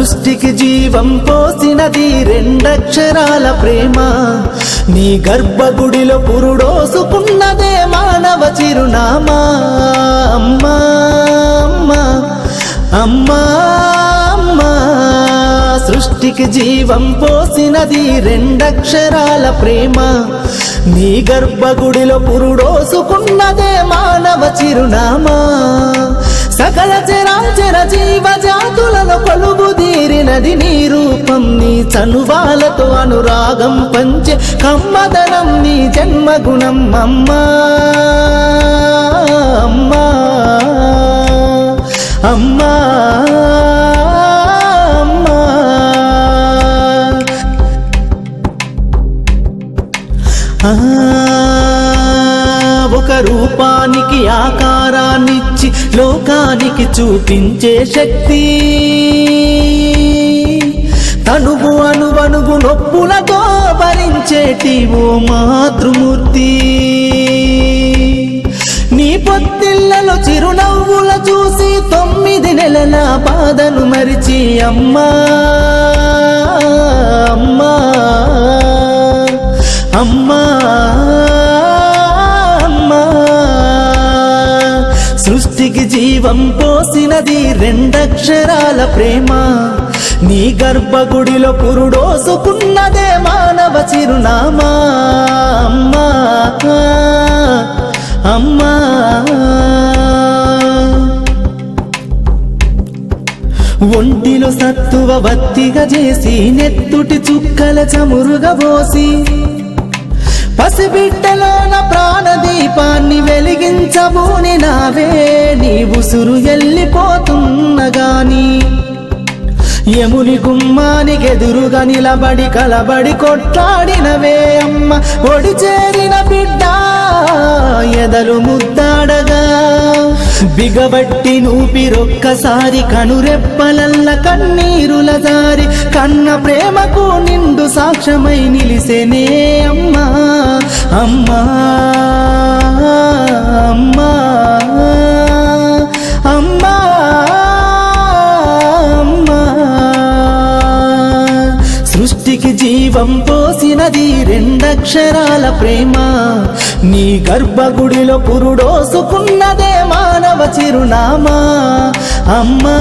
సృష్టికి జీవం పోసినది రెండక్షరాల ప్రేమ నీ గర్భగుడిలో పురుడోసుకున్నదే మానవ చిరునామా అమ్మా అమ్మా అమ్మా అమ్మా సృష్టికి జీవం పోసినది రెండక్షరాల ప్రేమ నీ గర్భగుడిలో పురుడోసుకున్నదే మానవ చిరునామా సకల చరాచర జీవజాతులను కొలువుదీరినది నీ రూపం నీ చనువాలతో అనురాగం పంచే కమ్మదనం నీ జన్మగుణం అమ్మా అమ్మా అమ్మా ఒక రూపానికి ఆకారాన్నిచ్చి లోకానికి చూపించే శక్తి తనువు అనువనువు నొప్పులతో భరించేటి ఓ మాతృమూర్తి నీ పొత్తిళ్లలో చిరునవ్వుల చూసి 9 నెలల బాధను మరిచి అమ్మా అమ్మా అమ్మా అమ్మా సృష్టికి జీవం పోసినది రెండక్షరాల ప్రేమ నీ గర్భగుడిలో పురుడోసుకున్నదే మానవ చిరునామా అమ్మా అమ్మా ఒంటిలో సత్తువ వత్తిగా చేసి నెత్తుటి చుక్కల చమురుగా పోసి పసిబిడ్డలోన ప్రాణదీపాన్ని వెలిగించబూని నావే నీ ఉసురు ఎల్లిపోతున్నగాని యముని గుమ్మానికి ఎదురుగా నిలబడి కలబడి కొట్లాడినవే అమ్మ ఒడి చేరిన బిడ్డ ఎదలు ముద్దాడగా బిగబట్టి నూపిరొక్కసారి కనురెప్పలల్ల కన్నీరుల జారి కన్న ప్రేమకు నిండు సాక్ష్యమై నిలిసెనే అమ్మా అమ్మా అమ్మా అమ్మా అమ్మా సృష్టికి జీవం పోసినది రెండక్షరాల ప్రేమ నీ గర్భగుడిలో పురుడోసుకున్నదే మానవ చిరునామా అమ్మా